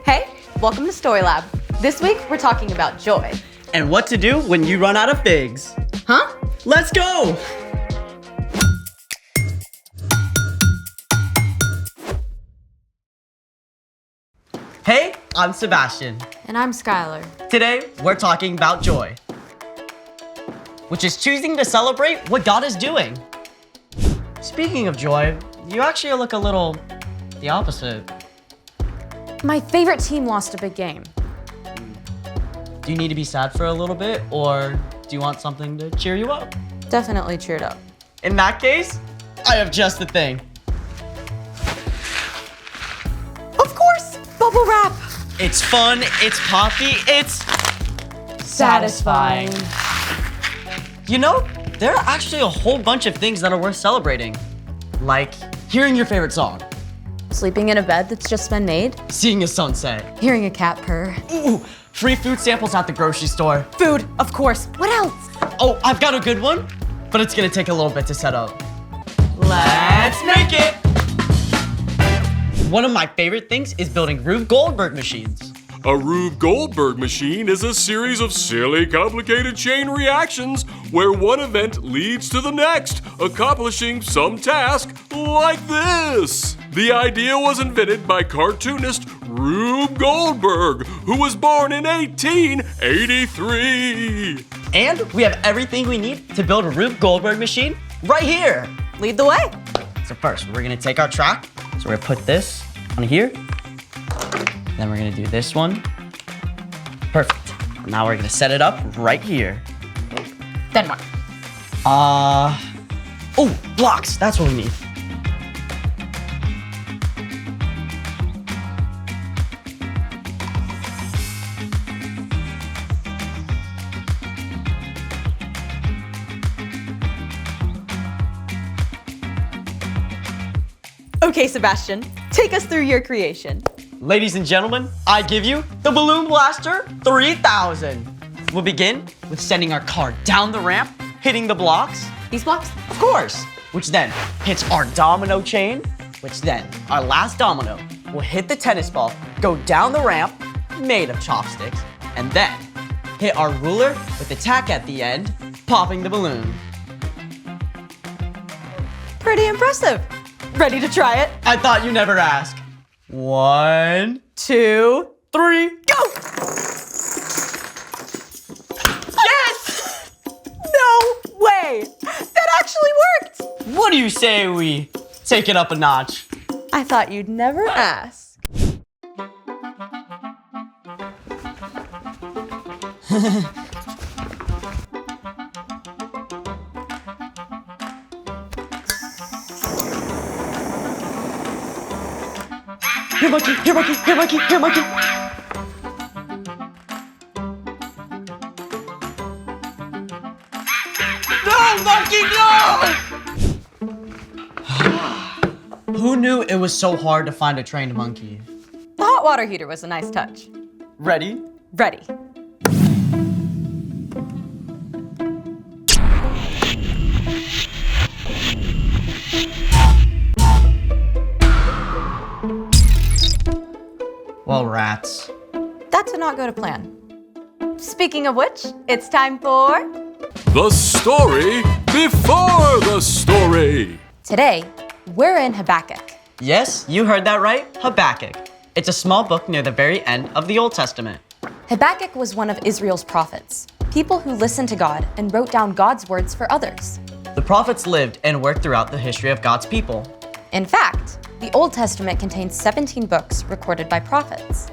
Hey, welcome to Story Lab. This week, we're talking about joy. And what to do when you run out of figs. Huh? Let's go! Hey, I'm Sebastian. And I'm Skylar. Today, we're talking about joy, which is choosing to celebrate what God is doing. Speaking of joy, you actually look a little the opposite. My favorite team lost a big game. Do you need to be sad for a little bit, or do you want something to cheer you up? Definitely cheered up. In that case, I have just the thing. Of course! Bubble wrap! It's fun, it's poppy, it's Satisfying. You know, there are actually a whole bunch of things that are worth celebrating. Like hearing your favorite song, Sleeping in a bed that's just been made. seeing a sunset, Hearing a cat purr. ooh, free food samples at the grocery store. Food, of course. What else? Oh, I've got a good one, but it's gonna take a little bit to set up. Let's make it! One of my favorite things is building Rube Goldberg machines. A Rube Goldberg machine is a series of silly, complicated chain reactions where one event leads to the next, accomplishing some task like this. The idea was invented by cartoonist Rube Goldberg, who was born in 1883. And we have everything we need to build a Rube Goldberg machine right here. Lead the way. So first, we're gonna take our track. So we're gonna put this on here. Then we're gonna do this one. Perfect. Now we're gonna set it up right here. Then what? Oh, blocks, that's what we need. Okay, Sebastian, take us through your creation. Ladies and gentlemen, I give you the Balloon Blaster 3000. We'll begin with sending our car down the ramp, hitting the blocks, These blocks? of course, which then hits our domino chain, which then our last domino will hit the tennis ball, go down the ramp, made of chopsticks, and then hit our ruler with the tack at the end, popping the balloon. Pretty impressive. Ready to try it? I thought you never ask. 1, 2, 3, go! Yes! No way! That actually worked! what do you say we take it up a notch? I thought you'd never ask. Here, monkey, here, monkey, here, monkey, here, monkey. No, monkey, no! Who knew it was so hard to find a trained monkey? The hot water heater was a nice touch. Ready? Ready. Well, rats. That did not go to plan. Speaking of which, it's time for... The story before the story. Today, we're in Habakkuk. Yes, you heard that right, Habakkuk. It's a small book near the very end of the Old Testament. Habakkuk was one of Israel's prophets, people who listened to God and wrote down God's words for others. The prophets lived and worked throughout the history of God's people. In fact, the Old Testament contains 17 books recorded by prophets.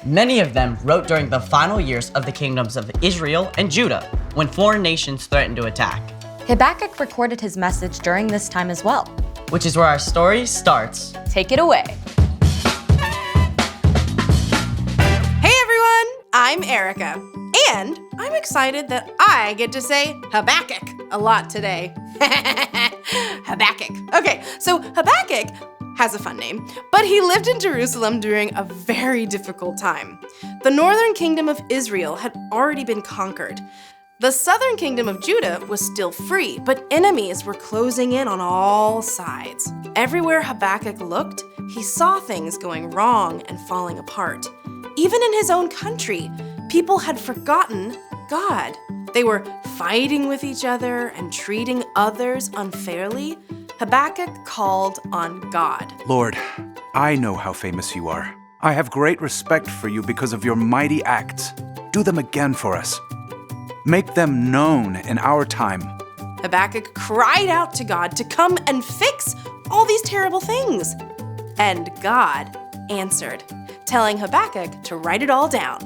Many of them wrote during the final years of the kingdoms of Israel and Judah, when foreign nations threatened to attack. Habakkuk recorded his message during this time as well. Which is where our story starts. Take it away. Hey everyone, I'm Erica, and I'm excited that I get to say Habakkuk a lot today. Habakkuk. Okay, so Habakkuk has a fun name, but he lived in Jerusalem during a very difficult time. The northern kingdom of Israel had already been conquered. The southern kingdom of Judah was still free, but enemies were closing in on all sides. Everywhere Habakkuk looked, He saw things going wrong and falling apart. Even in his own country, people had forgotten God. They were fighting with each other and treating others unfairly. Habakkuk called on God. Lord, I know how famous you are. I have great respect for you because of your mighty acts. Do them again for us. Make them known in our time. Habakkuk cried out to God to come and fix all these terrible things. And God answered, telling Habakkuk to write it all down.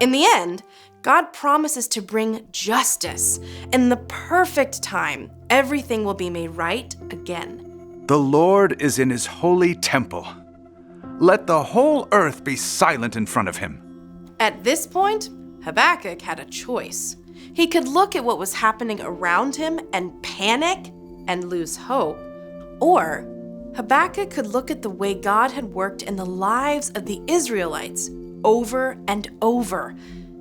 In the end, God promises to bring justice. In the perfect time, everything will be made right again. The Lord is in his holy temple. Let the whole earth be silent in front of him. At this point, Habakkuk had a choice. He could look at what was happening around him and panic and lose hope. Or Habakkuk could look at the way God had worked in the lives of the Israelites over and over.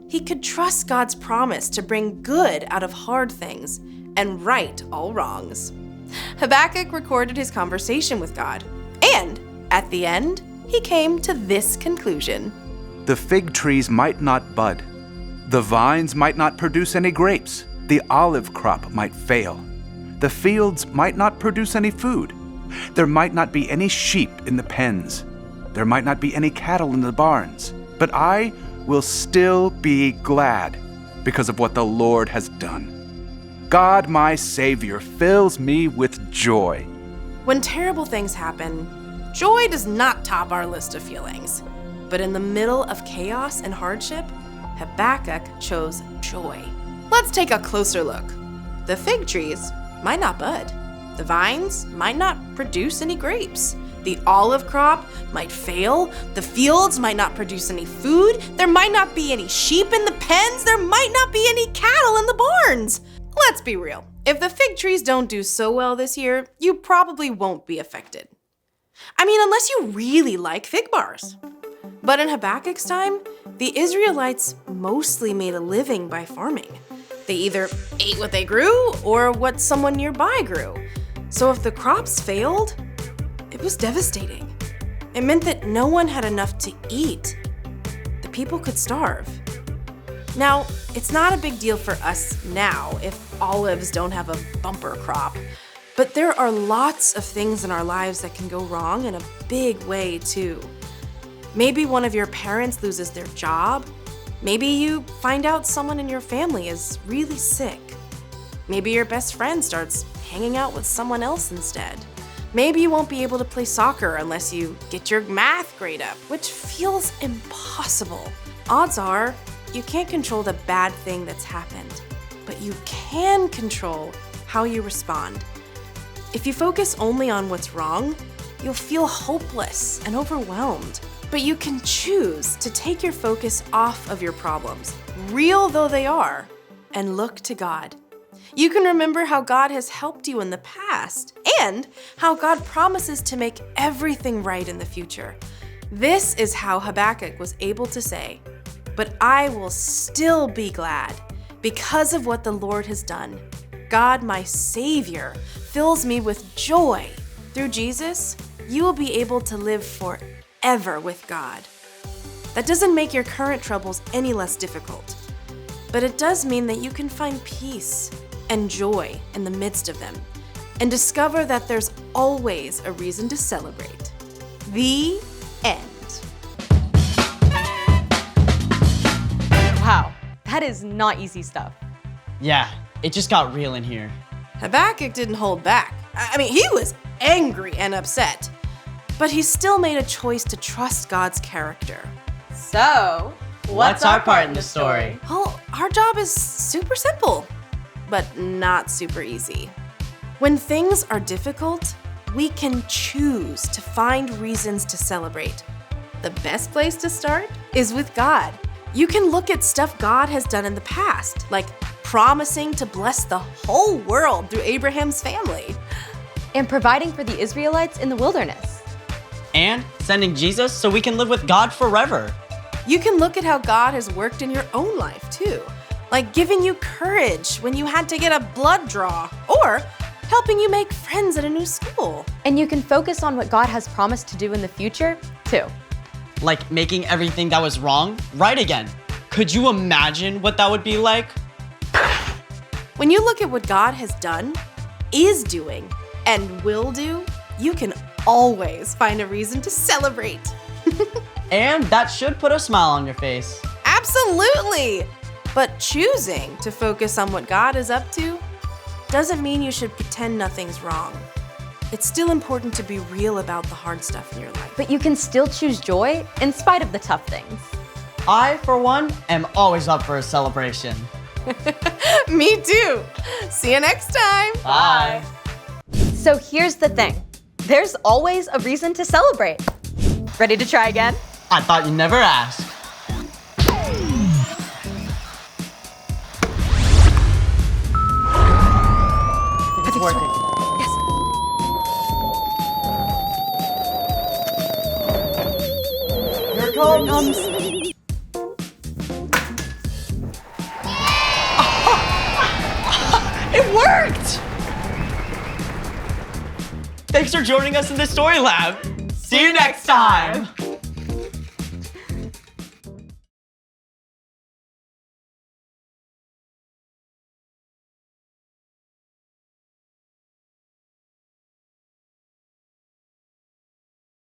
He could trust God's promise to bring good out of hard things and right all wrongs. Habakkuk recorded his conversation with God, and at the end, he came to this conclusion. The fig trees might not bud. The vines might not produce any grapes. The olive crop might fail. The fields might not produce any food. There might not be any sheep in the pens. There might not be any cattle in the barns. But I will still be glad because of what the Lord has done. God, my Savior, fills me with joy. When terrible things happen, joy does not top our list of feelings. But in the middle of chaos and hardship, Habakkuk chose joy. Let's take a closer look. The fig trees might not bud. The vines might not produce any grapes. The olive crop might fail. The fields might not produce any food. There might not be any sheep in the pens. There might not be any cattle in the barns. Let's be real. If the fig trees don't do so well this year, you probably won't be affected. I mean, unless you really like fig bars. But in Habakkuk's time, the Israelites mostly made a living by farming. They either ate what they grew or what someone nearby grew. So if the crops failed, it was devastating. It meant that no one had enough to eat. The people could starve. Now, it's not a big deal for us now if olives don't have a bumper crop, but there are lots of things in our lives that can go wrong in a big way too. Maybe one of your parents loses their job. Maybe you find out someone in your family is really sick. Maybe your best friend starts hanging out with someone else instead. Maybe you won't be able to play soccer unless you get your math grade up, which feels impossible. Odds are, you can't control the bad thing that's happened, but you can control how you respond. If you focus only on what's wrong, you'll feel hopeless and overwhelmed. But you can choose to take your focus off of your problems, real though they are, and look to God. You can remember how God has helped you in the past and how God promises to make everything right in the future. This is how Habakkuk was able to say, "But I will still be glad because of what the Lord has done. God, my Savior, fills me with joy. Through Jesus, you will be able to live forever with God." That doesn't make your current troubles any less difficult, but it does mean that you can find peace and joy in the midst of them and discover that there's always a reason to celebrate. The end. Wow, that is not easy stuff. Yeah, it just got real in here. Habakkuk didn't hold back. I mean, he was angry and upset, but he still made a choice to trust God's character. So, What's our part in the story? Well, our job is super simple, but not super easy. When things are difficult, we can choose to find reasons to celebrate. The best place to start is with God. You can look at stuff God has done in the past, like promising to bless the whole world through Abraham's family. And providing for the Israelites in the wilderness. And sending Jesus so we can live with God forever. You can look at how God has worked in your own life too, like giving you courage when you had to get a blood draw, or helping you make friends at a new school. And you can focus on what God has promised to do in the future, too. Like making everything that was wrong right again. Could you imagine what that would be like? When you look at what God has done, is doing, and will do, you can always find a reason to celebrate. And that should put a smile on your face. Absolutely! But choosing to focus on what God is up to doesn't mean you should pretend nothing's wrong. It's still important to be real about the hard stuff in your life. But you can still choose joy in spite of the tough things. I, for one, am always up for a celebration. Me too! See you next time! Bye. So here's the thing. There's always a reason to celebrate. Ready to try again? I thought you never asked. It's working. Yes. Here it comes. It worked! Thanks for joining us in the Story Lab. See you next time.